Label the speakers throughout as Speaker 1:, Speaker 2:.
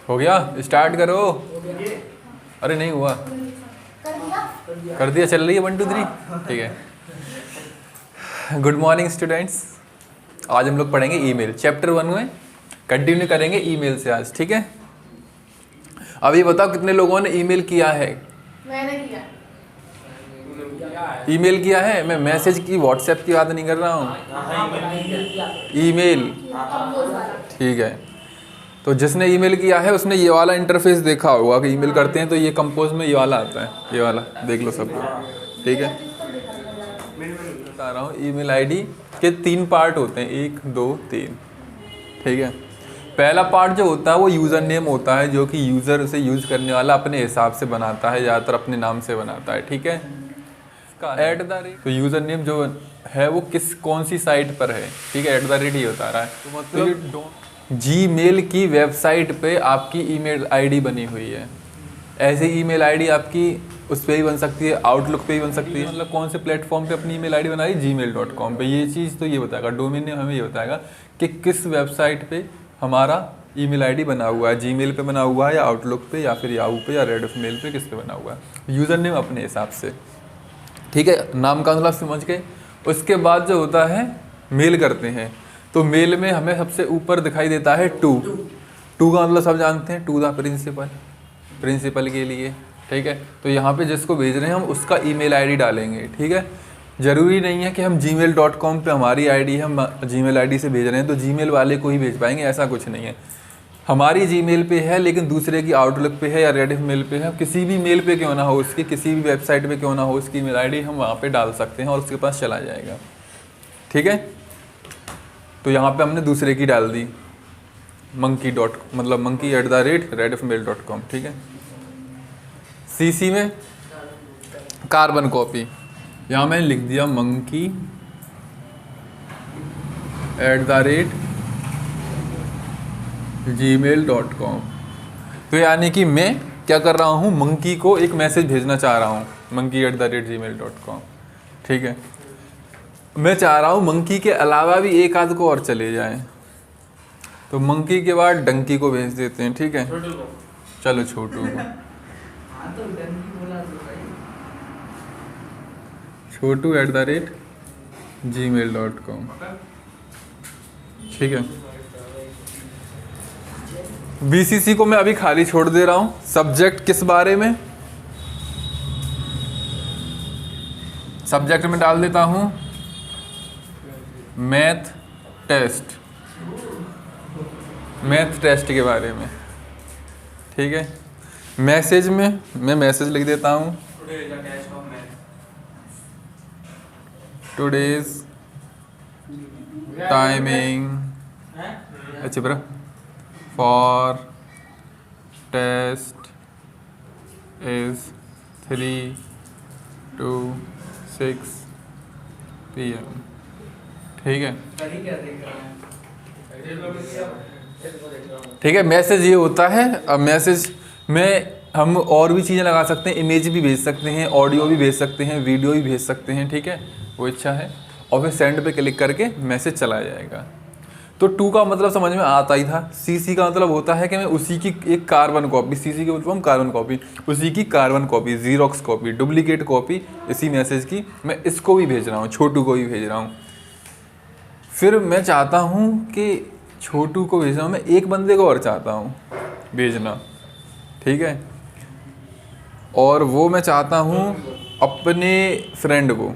Speaker 1: हो गया, स्टार्ट करो। अरे नहीं हुआ, कर दिया, चल रही है 1 2 3, ठीक है। गुड मॉर्निंग स्टूडेंट्स, आज हम लोग पढ़ेंगे ईमेल, चैप्टर 1 में कंटिन्यू करेंगे ईमेल से आज, ठीक है। अब ये बताओ कितने लोगों ने ईमेल किया है?
Speaker 2: मैंने किया।
Speaker 1: ईमेल किया है, मैं मैसेज की व्हाट्सएप की बात नहीं कर रहा हूँ, ईमेल, ठीक है। तो जिसने ईमेल किया है उसने ये वाला इंटरफेस देखा होगा कि ईमेल करते हैं तो ये कंपोज में ये वाला आता है, ये वाला देख लो सब लोग, ठीक है। बता रहा हूँ ईमेल आईडी के 3 पार्ट होते हैं, 1 2 3, ठीक है। पहला पार्ट जो होता है वो यूज़र नेम होता है, जो कि यूज़र उसे यूज़ करने वाला अपने हिसाब से बनाता है, ज़्यादातर अपने नाम से बनाता है, ठीक है। तो यूज़र नेम जो है वो कौन सी साइट पर है, ठीक है, @ ही होता रहा है। तो मतलब जीमेल की वेबसाइट पे आपकी ईमेल आईडी बनी हुई है, ऐसी ईमेल आईडी आपकी उस पर ही बन सकती है, आउटलुक पे ही बन सकती है। मतलब कौन से प्लेटफॉर्म पे अपनी ईमेल आईडी बनाई, gmail.com पे। ये चीज़ तो ये बताएगा, डोमेन नेम हमें ये बताएगा कि किस वेबसाइट पे हमारा ईमेल आईडी बना हुआ है, जीमेल पे बना हुआ है या आउटलुक पे या फिर याहू पे या रेड ऑफ मेल पे, किस पे बना हुआ है। यूज़र नेम अपने हिसाब से, ठीक है, नाम का मतलब समझ गए। उसके बाद जो होता है मेल करते हैं, तो मेल में हमें सबसे ऊपर दिखाई देता है टू का मतलब सब जानते हैं, टू द प्रिंसिपल के लिए, ठीक है। तो यहाँ पे जिसको भेज रहे हैं हम उसका ईमेल आईडी डालेंगे, ठीक है। ज़रूरी नहीं है कि हम gmail.com पे हमारी आईडी हम जीमेल आईडी से भेज रहे हैं तो जीमेल वाले को ही भेज पाएंगे, ऐसा कुछ नहीं है। हमारी जीमेल पे है लेकिन दूसरे की आउटलुक पे है या रेडिफ मेल पे है, किसी भी मेल पे क्यों ना हो, उसकी किसी भी वेबसाइट पे क्यों ना हो, उसकी ईमेल आईडी हम वहाँ पे डाल सकते हैं और उसके पास चला जाएगा, ठीक है। तो यहाँ पे हमने दूसरे की डाल दी, monkey@redifmail.com, ठीक है। सीसी में कार्बन कॉपी, यहाँ मैंने लिख दिया monkey@gmail.com। तो यानी कि मैं क्या कर रहा हूँ, मंकी को एक मैसेज भेजना चाह रहा हूँ, monkey@gmail.com, ठीक है। मैं चाह रहा हूँ मंकी के अलावा भी एक आध को और चले जाएं, तो मंकी के बाद डंकी को भेज देते हैं, ठीक है। चलो छोटू को, छोटू@gmail.com, ठीक है। बीसीसी को मैं अभी खाली छोड़ दे रहा हूँ। सब्जेक्ट किस बारे में, सब्जेक्ट में डाल देता हूँ मैथ टेस्ट के बारे में, ठीक है। मैसेज में मैं मैसेज लिख देता हूँ टुडेज टाइमिंग, अच्छा bro, for test is 3 to 6 PM, ठीक है, ठीक है। मैसेज ये होता है। अब मैसेज में हम और भी चीज़ें लगा सकते हैं, इमेज भी भेज सकते हैं, ऑडियो भी भेज सकते हैं, वीडियो भी भेज सकते हैं, ठीक है, वो इच्छा है। और फिर सेंड पे क्लिक करके मैसेज चला जाएगा। तो टू का मतलब समझ में आता ही था। सीसी का मतलब होता है कि मैं उसी की एक कार्बन कॉपी, सीसी के मतलब कार्बन कॉपी, उसी की carbon copy, xerox copy, duplicate copy इसी मैसेज की मैं इसको भी भेज रहा हूँ, छोटू को भी भेज रहा हूँ। फिर मैं चाहता हूँ कि छोटू को भेजना, मैं एक बंदे को और चाहता हूँ भेजना, ठीक है। और वो मैं चाहता हूँ अपने फ्रेंड को,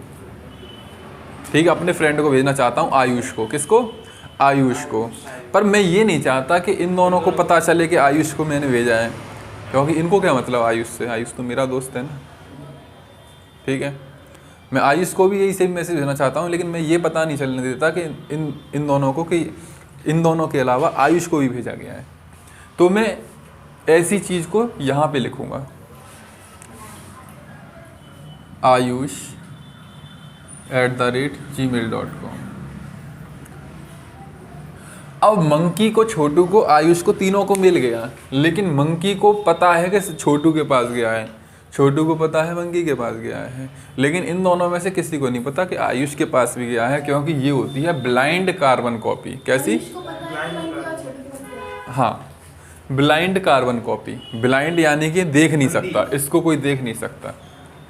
Speaker 1: ठीक है, अपने फ्रेंड को भेजना चाहता हूँ, आयुष को। किसको? आयुष को। पर मैं ये नहीं चाहता कि इन दोनों को पता चले कि आयुष को मैंने भेजा है, क्योंकि इनको क्या मतलब आयुष से, आयुष तो मेरा दोस्त है ना, ठीक है। मैं आयुष को भी यही सेम मैसेज भेजना चाहता हूँ, लेकिन मैं ये पता नहीं चलने देता कि इन दोनों को, कि इन दोनों के अलावा आयुष को भी भेजा गया है। तो मैं ऐसी चीज़ को यहाँ पे लिखूँगा, ayush@gmail.com। अब मंकी को, छोटू को, आयुष को, तीनों को मिल गया, लेकिन मंकी को पता है कि छोटू के पास गया है, छोटू को पता है मंकी के पास गया है, लेकिन इन दोनों में से किसी को नहीं पता कि आयुष के पास भी गया है, क्योंकि ये होती है ब्लाइंड कार्बन कॉपी। कैसी? हाँ, ब्लाइंड कार्बन कॉपी। ब्लाइंड यानी कि देख नहीं सकता, इसको कोई देख नहीं सकता,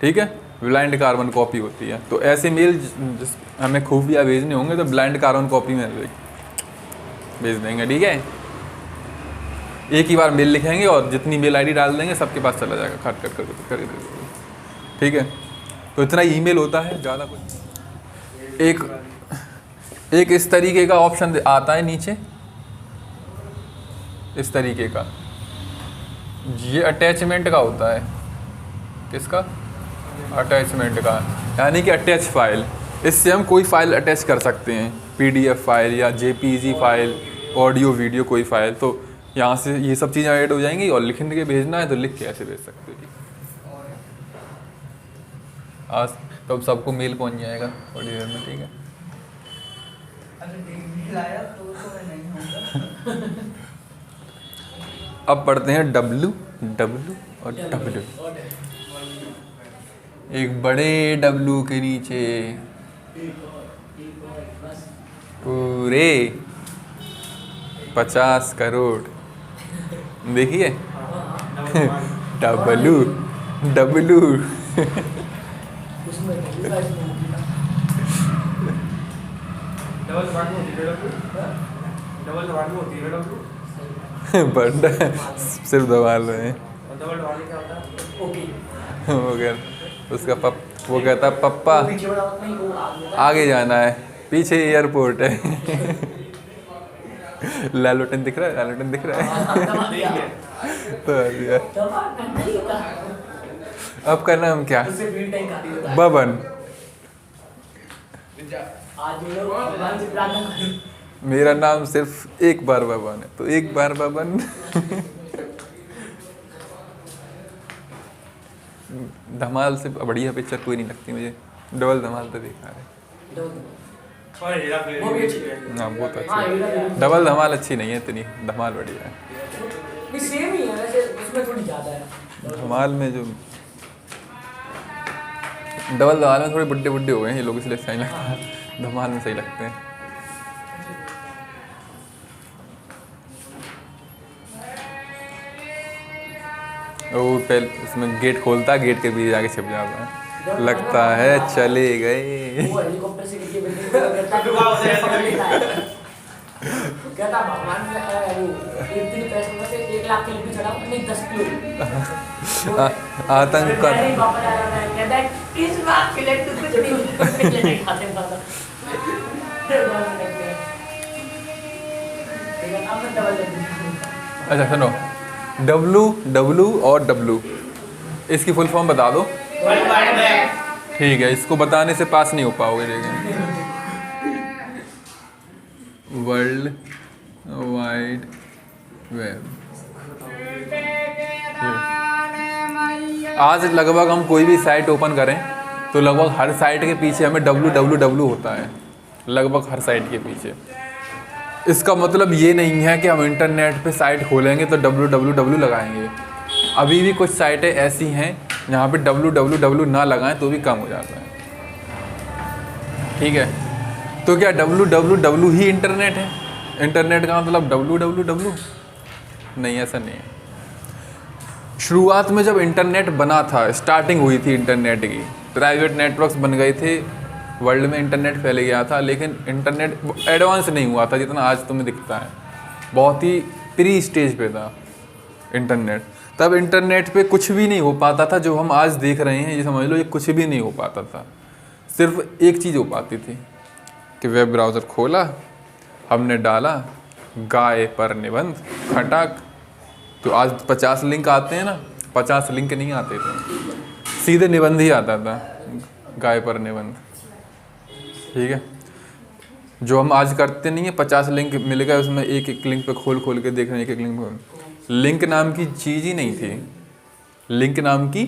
Speaker 1: ठीक है, ब्लाइंड कार्बन कॉपी होती है। तो ऐसे मेल जिस हमें खुफिया भेजने होंगे तो ब्लाइंड कार्बन कॉपी में भेज देंगे, ठीक है। एक ही बार मेल लिखेंगे और जितनी मेल आईडी डाल देंगे सबके पास चला जाएगा, खट खट कर, ठीक है। तो इतना ईमेल होता है, ज़्यादा कुछ। एक इस तरीके का ऑप्शन आता है नीचे, इस तरीके का, ये अटैचमेंट का होता है। किसका? अटैचमेंट का, यानी कि अटैच फाइल। इससे हम कोई फाइल अटैच कर सकते हैं, पीडीएफ फाइल या जेपीजी फाइल, ऑडियो वीडियो कोई फाइल। तो यहाँ से ये सब चीज़ें ऐड हो जाएंगी और लिख के भेजना है तो लिख के ऐसे भेज सकते हो। आज तो सबको मेल पहुँच जाएगा थोड़ी देर में, ठीक है। अब पढ़ते हैं डब्लू और डब्लू। एक बड़े डब्लू के नीचे पूरे 50 करोड़, देखिए डब्लू। बड़ा सिर्फ दबा रहे हैं। उसका वो कहता पप्पा आगे जाना है, पीछे एयरपोर्ट है। लालटेन दिख रहा है, लालटेन दिख रहा है। तो अब का नाम क्या? बबन। मेरा नाम सिर्फ एक बार बबन है, तो एक बार बबन। धमाल से बढ़िया पिक्चर कोई नहीं लगती मुझे, डबल धमाल तो देखा है। हाँ वो तो अच्छी है, डबल धमाल अच्छी नहीं है इतनी, धमाल बढ़िया है।
Speaker 2: सेम ही है वैसे, उसमें थोड़ी ज़्यादा है।
Speaker 1: धमाल में जो डबल धमाल में थोड़े बुड्ढे बुड्ढे हो गए हैं ये लोग, इसलिए सही लगता है, धमाल में सही लगते हैं। वो पहले उसमें गेट खोलता है, गेट के पीछे जाके छिप जाता है, लगता है चले गए।
Speaker 2: वो हेलीकॉप्टर से गिर के बिल्डिंग कहता भगवान वो एक दिन पैसे में से 1 लाख के लिए भी चढ़ा, नहीं 10 किलो
Speaker 1: आतंक का
Speaker 2: कहता है इस बात के लिए कुछ नहीं खाते खाते।
Speaker 1: अच्छा सुनो, डब्लू और डब्लू, इसकी फुल फॉर्म बता दो। ठीक है, इसको बताने से पास नहीं हो पाओगे, लेकिन वर्ल्ड वाइड वेब। आज लगभग हम कोई भी साइट ओपन करें तो लगभग हर साइट के पीछे हमें www होता है, लगभग हर साइट के पीछे। इसका मतलब ये नहीं है कि हम इंटरनेट पे साइट खोलेंगे तो www लगाएंगे। अभी भी कुछ साइटें ऐसी हैं जहाँ पे www ना लगाएं तो भी काम हो जाता है, ठीक है। तो क्या www ही इंटरनेट है? इंटरनेट का मतलब www? नहीं, ऐसा नहीं है। शुरुआत में जब इंटरनेट बना था, स्टार्टिंग हुई थी इंटरनेट की, प्राइवेट नेटवर्क्स बन गए थे, वर्ल्ड में इंटरनेट फैल गया था, लेकिन इंटरनेट एडवांस नहीं हुआ था जितना आज तुम्हें दिखता है। बहुत ही प्री स्टेज पे था इंटरनेट। तब इंटरनेट पे कुछ भी नहीं हो पाता था जो हम आज देख रहे हैं, ये समझ लो, ये कुछ भी नहीं हो पाता था। सिर्फ एक चीज़ हो पाती थी कि वेब ब्राउज़र खोला, हमने डाला गाय पर निबंध, खटाक, तो आज 50 लिंक आते हैं ना, 50 लिंक नहीं आते थे, सीधे निबंध ही आता था, गाय पर निबंध, ठीक है। जो हम आज करते नहीं है, 50 लिंक मिल गए, उसमें एक एक लिंक पे खोल खोल के देख रहे हैं, एक एक लिंक पे। लिंक नाम की चीज़ ही नहीं थी, लिंक नाम की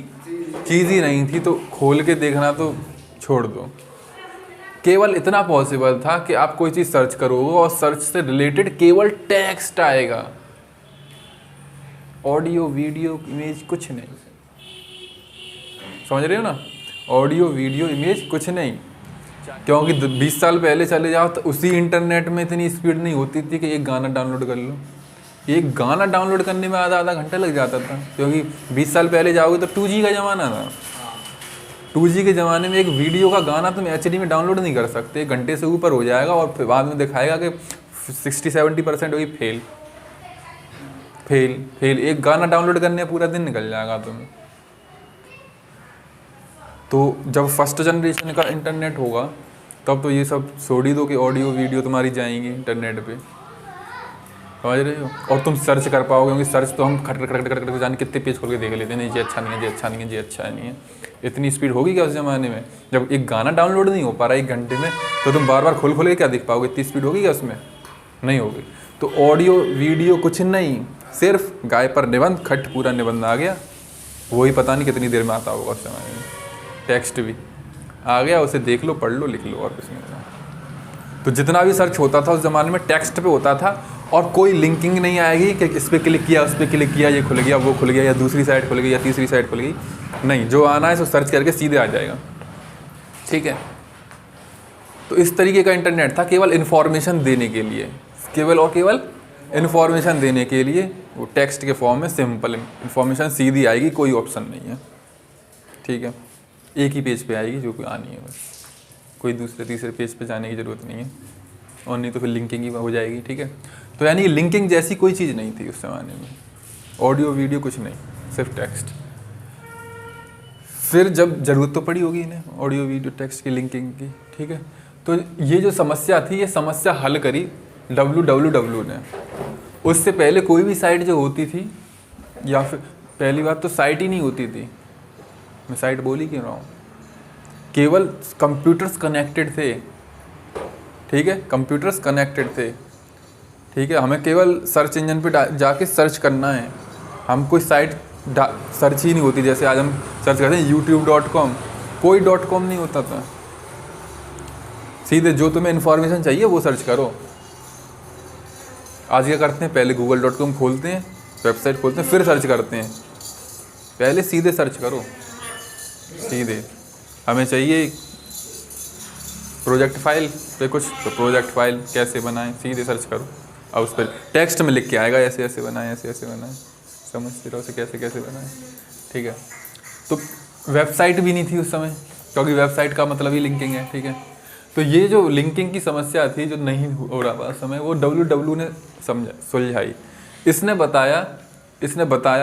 Speaker 1: चीज़ ही नहीं थी, तो खोल के देखना तो छोड़ दो। केवल इतना पॉसिबल था कि आप कोई चीज़ सर्च करोगे और सर्च से रिलेटेड केवल टेक्स्ट आएगा, ऑडियो वीडियो इमेज कुछ नहीं। समझ रहे हो ना? ऑडियो वीडियो इमेज कुछ नहीं, क्योंकि 20 साल पहले चले जाओ तो उसी इंटरनेट में इतनी स्पीड नहीं होती थी कि एक गाना डाउनलोड कर लो, एक गाना डाउनलोड करने में आधा घंटा लग जाता था, क्योंकि 20 साल पहले जाओगे तो 2G का ज़माना था। 2G के ज़माने में एक वीडियो का गाना तुम HD में डाउनलोड नहीं कर सकते, 1 घंटे से ऊपर हो जाएगा और फिर बाद में दिखाएगा कि 60-70% होगी फेल। एक गाना डाउनलोड करने में पूरा दिन निकल जाएगा तुम्हें। तो जब फर्स्ट जनरेशन का इंटरनेट होगा तब तो ये सब छोड़ दो कि ऑडियो वीडियो तुम्हारी जाएंगी इंटरनेट पे, समझ रहे हो। और तुम सर्च कर पाओगे, क्योंकि सर्च तो हम खट जाने कितने पेज खोल के देख लेते हैं, नहीं जी अच्छा नहीं है, जी अच्छा नहीं है, जी अच्छा नहीं है। इतनी स्पीड होगी क्या उस ज़माने में? जब एक गाना डाउनलोड नहीं हो पा रहा 1 घंटे में, तो तुम बार बार खोल के क्या देख पाओगे? इतनी स्पीड होगी क्या उसमें? नहीं होगी। तो ऑडियो वीडियो कुछ नहीं, सिर्फ गाय पर निबंध, खट पूरा निबंध आ गया, वही पता नहीं कितनी देर में आता होगा उस ज़माने में। टेक्स्ट भी आ गया, उसे देख लो, पढ़ लो, लिख लो, और कुछ नहीं होता। तो जितना भी सर्च होता था उस ज़माने में टेक्स्ट पे होता था, और कोई लिंकिंग नहीं आएगी कि इस पर क्लिक किया, उस पर क्लिक किया, ये खुल गया, वो खुल गया, या दूसरी साइड खुल गई, या तीसरी साइड खुल गई। नहीं, जो आना है सो सर्च करके सीधे आ जाएगा, ठीक है। तो इस तरीके का इंटरनेट था, केवल इन्फॉर्मेशन देने के लिए, केवल इन्फॉर्मेशन देने के लिए। वो टेक्स्ट के फॉर्म में सिंपल इन्फॉर्मेशन सीधी आएगी, कोई ऑप्शन नहीं है, ठीक है। एक ही पेज पे आएगी जो कोई आनी है, बस कोई दूसरे तीसरे पेज पे जाने की ज़रूरत नहीं है, और नहीं तो फिर लिंकिंग ही हो जाएगी, ठीक है। तो यानी लिंकिंग जैसी कोई चीज़ नहीं थी उस ज़माने में, ऑडियो वीडियो कुछ नहीं, सिर्फ टेक्स्ट। फिर जब ज़रूरत तो पड़ी होगी इन्हें ऑडियो वीडियो टेक्स्ट की लिंकिंग की, ठीक है। तो ये जो समस्या थी, ये समस्या हल करी www ने। उससे पहले कोई भी साइट जो होती थी, या फिर पहली बात तो साइट ही नहीं होती थी, मैं साइट बोल ही क्यों रहा हूँ, केवल कंप्यूटर्स कनेक्टेड थे, ठीक है, कंप्यूटर्स कनेक्टेड थे, ठीक है। हमें केवल सर्च इंजन पे जाके सर्च करना है, हम कोई साइट सर्च ही नहीं होती। जैसे आज हम सर्च करते हैं youtube.com, कोई .com नहीं होता था, सीधे जो तुम्हें इन्फॉर्मेशन चाहिए वो सर्च करो। आज क्या करते हैं, पहले google.com खोलते हैं, वेबसाइट खोलते हैं, फिर सर्च करते हैं। पहले सीधे सर्च करो, सीधे हमें चाहिए प्रोजेक्ट फाइल पे कुछ, तो प्रोजेक्ट फाइल कैसे बनाएं, सीधे सर्च करो, और उस पर टेक्स्ट में लिख के आएगा ऐसे ऐसे बनाएं, ऐसे ऐसे बनाएं, समझते रहो उसे कैसे कैसे बनाएं, ठीक है। तो वेबसाइट भी नहीं थी उस समय, क्योंकि वेबसाइट का मतलब ही लिंकिंग है, ठीक है। तो ये जो लिंकिंग की समस्या थी, जो नहीं हो रहा था उस समय, वो www ने सुलझाई। इसने बताया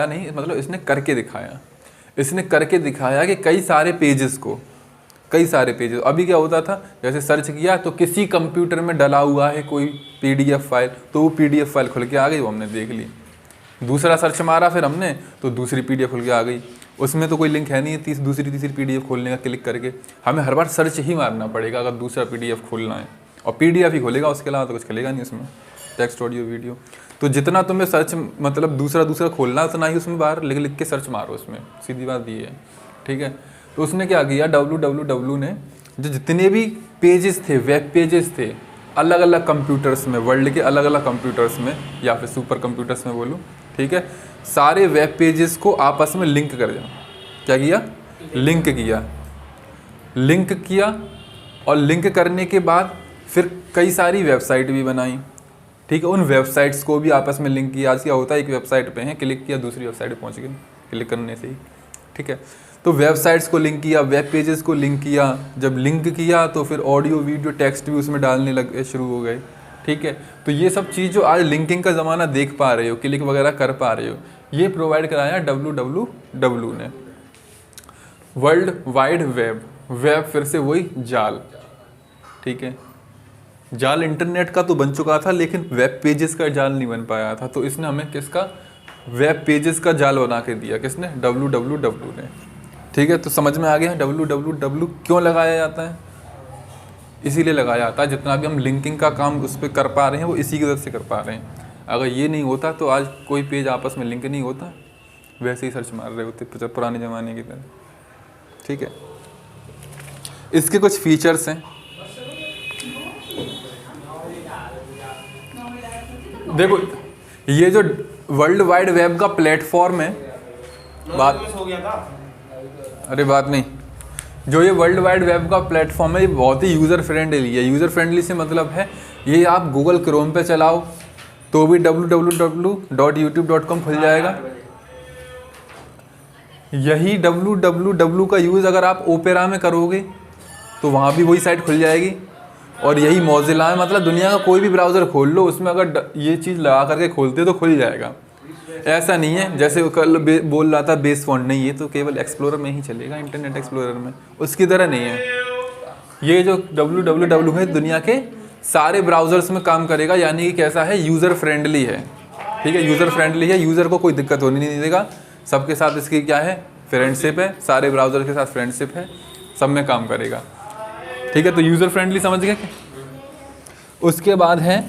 Speaker 1: नहीं, मतलब इसने करके दिखाया। इसने करके दिखाया कि कई सारे पेजेस, अभी क्या होता था, जैसे सर्च किया तो किसी कंप्यूटर में डला हुआ है कोई PDF फाइल, तो वो PDF फाइल खुल के आ गई, वो हमने देख ली। दूसरा सर्च मारा फिर हमने, तो दूसरी PDF खुल के आ गई, उसमें तो कोई लिंक है नहीं, दूसरी PDF खोलने का क्लिक करके हमें हर बार सर्च ही मारना पड़ेगा अगर दूसरा PDF खोलना है, और PDF ही खोलेगा, उसके अलावा तो कुछ खुलेगा नहीं उसमें, टेक्स्ट ऑडियो वीडियो। तो जितना तुम्हें सर्च मतलब दूसरा खोलना, उतना ही उसमें बाहर लिख के सर्च मारो उसमें, सीधी बात ये है, ठीक है। तो उसने क्या किया, www ने जो जितने भी पेजेस थे, वेब पेजेस थे, अलग अलग कंप्यूटर्स में, वर्ल्ड के अलग अलग कंप्यूटर्स में, या फिर सुपर कंप्यूटर्स में बोलूँ, ठीक है, सारे वेब पेजेस को आपस में लिंक कर दिया। क्या किया, लिंक किया, और लिंक करने के बाद फिर कई सारी वेबसाइट भी बनाई, ठीक है। उन वेबसाइट्स को भी आपस में लिंक किया। आज क्या होता है, एक वेबसाइट पे है, क्लिक किया, दूसरी वेबसाइट पे पहुंच गए क्लिक करने से ही, ठीक है। तो वेबसाइट्स को लिंक किया, वेब पेजेस को लिंक किया, जब लिंक किया तो फिर ऑडियो वीडियो टेक्स्ट भी उसमें डालने लगे, शुरू हो गए, ठीक है। तो ये सब चीज़ जो आज लिंकिंग का ज़माना देख पा रहे हो, क्लिक वगैरह कर पा रहे हो, ये प्रोवाइड कराया www ने। वर्ल्ड वाइड वेब फिर से वही जाल, ठीक है। जाल इंटरनेट का तो बन चुका था, लेकिन वेब पेजेस का जाल नहीं बन पाया था। तो इसने हमें किसका, वेब पेजेस का जाल बना के दिया, किसने, www ने, ठीक है। तो समझ में आ गया www क्यों लगाया जाता है, इसीलिए लगाया जाता है। जितना भी हम लिंकिंग का काम उस पर कर पा रहे हैं, वो इसी की वजह से कर पा रहे हैं। अगर ये नहीं होता तो आज कोई पेज आपस में लिंक नहीं होता, वैसे ही सर्च मार रहे होते पुराने ज़माने की तरह, ठीक है। इसके कुछ फीचर्स हैं, देखो ये जो वर्ल्ड वाइड वेब का प्लेटफॉर्म है, बात नहीं, जो ये वर्ल्ड वाइड वेब का प्लेटफॉर्म है, ये बहुत ही यूज़र फ्रेंडली है। यूज़र फ्रेंडली से मतलब है, ये आप गूगल क्रोम पे चलाओ तो भी www.youtube.com खुल जाएगा। यही www का यूज़ अगर आप ओपेरा में करोगे तो वहाँ भी वही साइट खुल जाएगी। और यही मोज़िला है, मतलब दुनिया का कोई भी ब्राउज़र खोल लो, उसमें अगर ये चीज़ लगा करके खोलते तो खुल जाएगा। ऐसा नहीं है जैसे कल बोल रहा था बेस फॉन्ट, नहीं, ये तो केवल एक्सप्लोरर में ही चलेगा, इंटरनेट एक्सप्लोरर में, उसकी तरह नहीं है। ये जो www है दुनिया के सारे ब्राउज़र्स में काम करेगा, यानी कि कैसा है, यूज़र फ्रेंडली है। ठीक है, यूज़र फ्रेंडली है, यूज़र को कोई दिक्कत होने नहीं देगा। सबके साथ इसकी क्या है, फ्रेंडशिप है, सारे ब्राउज़र के साथ फ्रेंडशिप है, सब में काम करेगा। ठीक है, तो यूज़र फ्रेंडली समझ गए क्या। उसके बाद है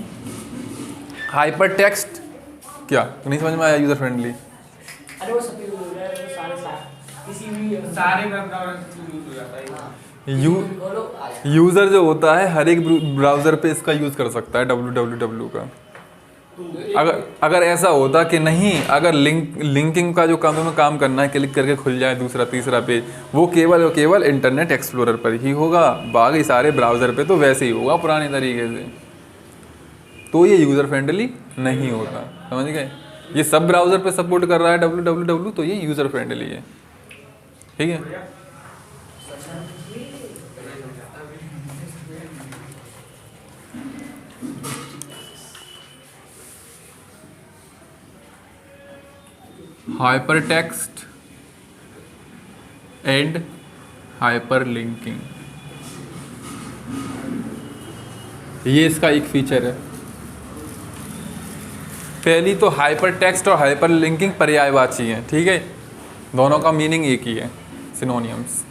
Speaker 1: हाइपर टेक्स्ट। क्या नहीं समझ में आया यूज़र फ्रेंडली?
Speaker 2: अरे वो सभी सारे किसी भी
Speaker 3: सारे वेब ब्राउज़र से यूज हो जाता है।
Speaker 1: यूज़र जो होता है हर एक ब्राउज़र पे इसका यूज़ कर सकता है www का। अगर ऐसा होता कि नहीं, अगर लिंकिंग का जो काम में काम करना है, क्लिक करके खुल जाए दूसरा तीसरा पेज, वो केवल और केवल इंटरनेट एक्सप्लोरर पर ही होगा, बाकी सारे ब्राउज़र पे तो वैसे ही होगा पुराने तरीके से। तो ये यूज़र फ्रेंडली नहीं होता, समझ गए। ये सब ब्राउज़र पे सपोर्ट कर रहा है www, तो ये यूज़र फ्रेंडली है। ठीक है, hyper text and hyper linking, ये इसका एक फीचर है। पहली तो हाइपर टेक्स्ट और हाइपर लिंकिंग पर्यायवाची हैं। ठीक है, दोनों का मीनिंग एक ही है, सिनोनियम्स।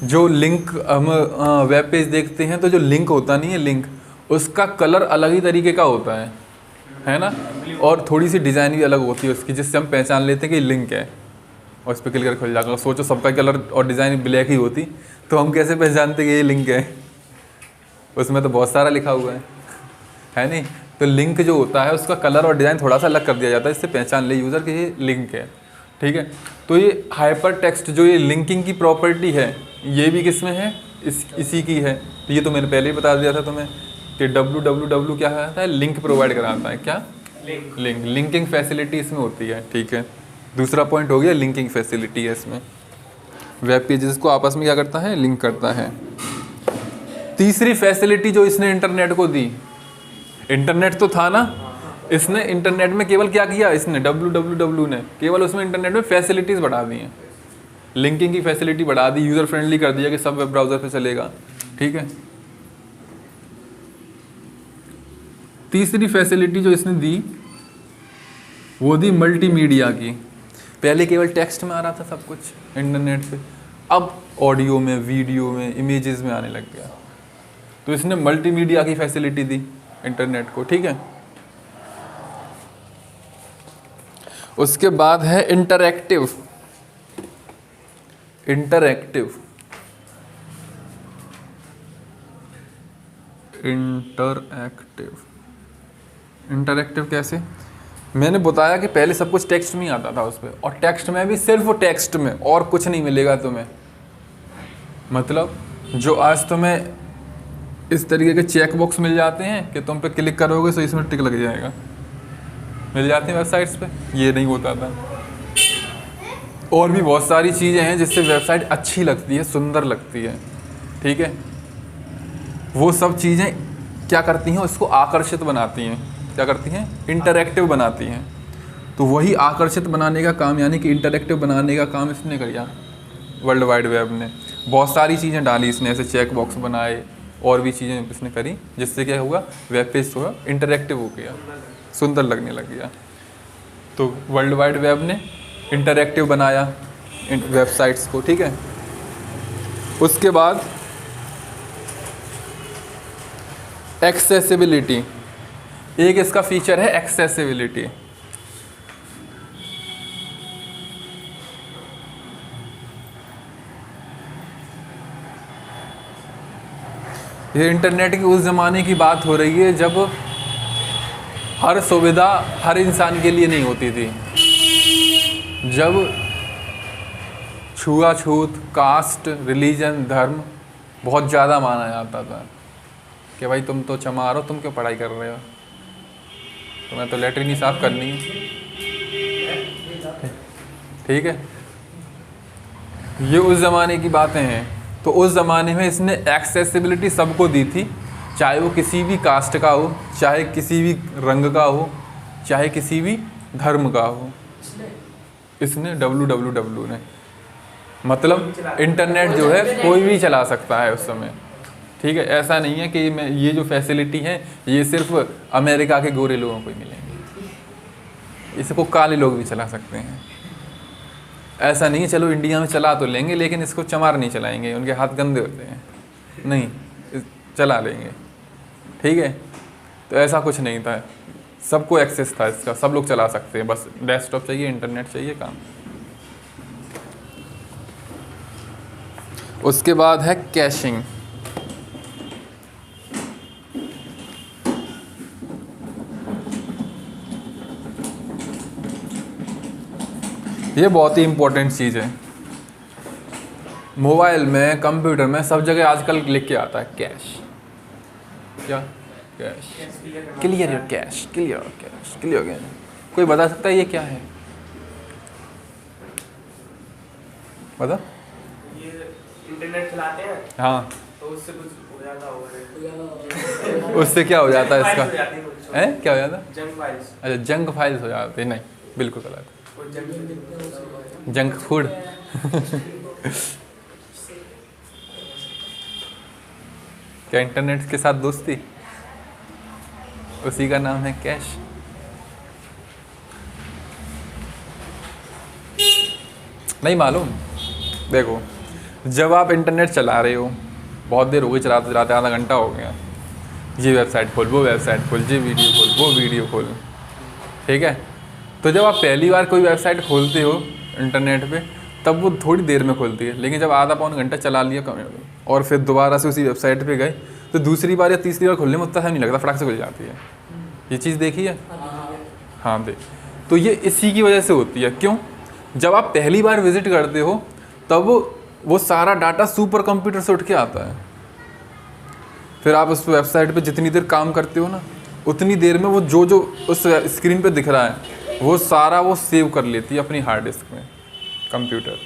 Speaker 1: जो लिंक हम वेब पेज देखते हैं तो जो लिंक होता नहीं है, लिंक उसका कलर अलग ही तरीके का होता है ना, और थोड़ी सी डिज़ाइन भी अलग होती है उसकी, जिससे हम पहचान लेते हैं कि लिंक है और इस पर क्लिक करके खुल जाएगा। सोचो सबका कलर और डिज़ाइन ब्लैक ही होती तो हम कैसे पहचानते कि ये लिंक है, उसमें तो बहुत सारा लिखा हुआ है नहीं। तो लिंक जो होता है उसका कलर और डिज़ाइन थोड़ा सा अलग कर दिया जाता है, इससे पहचान ले यूज़र कि ये लिंक है। ठीक है, तो ये हाइपर टेक्स्ट जो ये लिंकिंग की प्रॉपर्टी है, ये भी किस में है, इसी की है। तो ये तो मैंने पहले ही बता दिया था तुम्हें कि www क्या होता है, लिंक प्रोवाइड कराता है। क्या लिंक, लिंकिंग फैसिलिटी इसमें होती है। ठीक है, दूसरा पॉइंट हो गया, लिंकिंग फैसिलिटी है इसमें, वेब पेजेस को आपस में क्या करता है, लिंक करता है। तीसरी फैसिलिटी जो इसने इंटरनेट को दी, इंटरनेट तो था ना, इसने इंटरनेट में केवल क्या किया, इसने www ने केवल उसमें इंटरनेट में फैसिलिटीज़ बढ़ा दी हैं, लिंकिंग की फैसिलिटी बढ़ा दी, यूज़र फ्रेंडली कर दिया कि सब वेब ब्राउज़र पे चलेगा। ठीक है, तीसरी फैसिलिटी जो इसने दी वो दी मल्टीमीडिया की। पहले केवल टेक्स्ट में आ रहा था सब कुछ इंटरनेट पे, अब ऑडियो में, वीडियो में, इमेजेस में आने लग गया। तो इसने मल्टीमीडिया की फैसिलिटी दी इंटरनेट को। ठीक है, उसके बाद है इंटरैक्टिव। इंटरैक्टिव इंटरैक्टिव कैसे, मैंने बताया कि पहले सब कुछ टेक्स्ट में ही आता था उस पर, और टेक्स्ट में भी सिर्फ टेक्स्ट में, और कुछ नहीं मिलेगा तुम्हें। मतलब जो आज तुम्हें इस तरीके के चेक बॉक्स मिल जाते हैं कि तुम पे क्लिक करोगे तो इसमें टिक लग जाएगा, मिल जाती हैं वेबसाइट्स पे, ये नहीं होता था। और भी बहुत सारी चीज़ें हैं जिससे वेबसाइट अच्छी लगती है, सुंदर लगती है। ठीक है, वो सब चीज़ें क्या करती हैं, उसको आकर्षित बनाती हैं। क्या करती हैं, इंटरैक्टिव बनाती हैं। तो वही आकर्षित बनाने का काम, यानी कि इंटरैक्टिव बनाने का काम इसने किया, वर्ल्ड वाइड वेब ने। बहुत सारी चीज़ें डाली इसने, ऐसे चेक बॉक्स बनाए, और भी चीज़ें इसने करी, जिससे क्या हुआ, वेब पेज थोड़ा इंटरैक्टिव हो गया, सुंदर लगने लग गया। तो वर्ल्ड वाइड वेब ने इंटरैक्टिव बनाया वेबसाइट्स को। ठीक है, उसके बाद एक्सेसिबिलिटी, एक इसका फीचर है एक्सेसिबिलिटी। ये इंटरनेट की उस ज़माने की बात हो रही है जब हर सुविधा हर इंसान के लिए नहीं होती थी, जब छुआछूत, कास्ट, रिलीजन, धर्म बहुत ज़्यादा माना जाता था कि भाई तुम तो चमार हो, तुम क्यों पढ़ाई कर रहे हो। तो मैं तो लेटरिन ही साफ करनी है। ठीक है, ये उस ज़माने की बातें हैं। तो उस ज़माने में इसने एक्सेसिबिलिटी सबको दी थी, चाहे वो किसी भी कास्ट का हो, चाहे किसी भी रंग का हो, चाहे किसी भी धर्म का हो। इसने www ने, मतलब इंटरनेट जो है कोई भी चला सकता है उस समय। ठीक है, ऐसा नहीं है कि मैं ये जो फैसिलिटी है ये सिर्फ अमेरिका के गोरे लोगों को ही मिलेंगी, इसको काले लोग भी चला सकते हैं। ऐसा नहीं है चलो इंडिया में चला तो लेंगे लेकिन इसको चमार नहीं चलाएंगे, उनके हाथ गंदे होते हैं, नहीं चला लेंगे। ठीक है, तो ऐसा कुछ नहीं था, सबको एक्सेस था इसका, सब लोग चला सकते हैं, बस डेस्कटॉप चाहिए, इंटरनेट चाहिए, काम। उसके बाद है कैशिंग। ये बहुत ही इम्पोर्टेंट चीज़ है। मोबाइल में, कंप्यूटर में, सब जगह आजकल लिख के आता है कैश। क्या? Cash, clear your cash, clear your cash, clear your. कोई बता सकता है ये क्या है? बता।
Speaker 3: ये इंटरनेट चलाते हैं,
Speaker 1: हाँ,
Speaker 3: तो उससे कुछ हो जाता होगा।
Speaker 1: उससे क्या हो जाता है इसका?
Speaker 3: हो जाती है कुछ।
Speaker 1: हैं? क्या हो जाता?
Speaker 3: Junk files.
Speaker 1: अच्छा, जंक फाइल्स हो जाते हैं। नहीं, बिल्कुल गलत।
Speaker 3: कोई जंक
Speaker 1: जंक फूड। क्या इंटरनेट के साथ दोस्ती? उसी का नाम है कैश। नहीं मालूम? देखो, जब आप इंटरनेट चला रहे हो, बहुत देर हो गई चलाते चलाते, आधा घंटा हो गया, ये वेबसाइट खोल, वो वेबसाइट खोल, ये वीडियो खोल, वो वीडियो खोल। ठीक है, तो जब आप पहली बार कोई वेबसाइट खोलते हो इंटरनेट पे, तब वो थोड़ी देर में खुलती है, लेकिन जब आधा पौन घंटा चला लिया और फिर दोबारा से उसी वेबसाइट पे गए, तो दूसरी बार या तीसरी बार खोलने में उतना टाइम नहीं लगता, फटाक से खुल जाती है। ये चीज़ देखी है? हाँ, देख। तो ये इसी की वजह से होती है। क्यों? जब आप पहली बार विजिट करते हो तब वो सारा डाटा सुपर कंप्यूटर से उठ के आता है। फिर आप उस वेबसाइट पे जितनी देर काम करते हो ना, उतनी देर में वो जो जो उस स्क्रीन पे दिख रहा है वो सारा वो सेव कर लेती है अपनी हार्ड डिस्क में, कंप्यूटर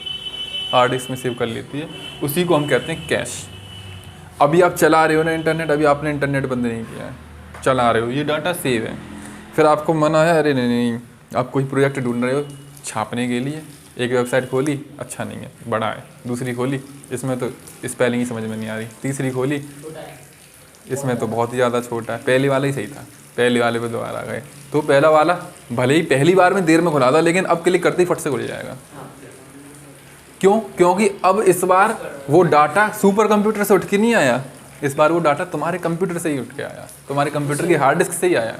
Speaker 1: हार्ड डिस्क में सेव कर लेती है। उसी को हम कहते हैं कैश। अभी आप चला रहे हो ना इंटरनेट, अभी आपने इंटरनेट बंद नहीं किया है, चला रहे हो, ये डाटा सेव है। फिर आपको मना है, अरे नहीं, आप कोई प्रोजेक्ट ढूंढ रहे हो छापने के लिए, एक वेबसाइट खोली, अच्छा नहीं है, बड़ा है, दूसरी खोली, इसमें तो स्पेलिंग ही समझ में नहीं आ रही, तीसरी खोली, इसमें तो बहुत ही ज़्यादा छोटा है, पहले वाला ही सही था, पहले वाले पे दोबारा गए, तो पहला वाला भले ही पहली बार में देर में खुला था, लेकिन अब क्लिक करते ही फट से खुल जाएगा। क्यों? क्योंकि अब इस बार वो डाटा सुपर कंप्यूटर से उठ के नहीं आया, इस बार वो डाटा तुम्हारे कंप्यूटर से ही उठ के आया, तुम्हारे कंप्यूटर की हार्ड डिस्क से ही आया।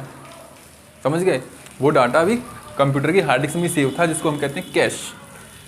Speaker 1: समझ गए? वो डाटा भी कंप्यूटर की हार्ड डिस्क में सेव था, जिसको हम कहते हैं कैश।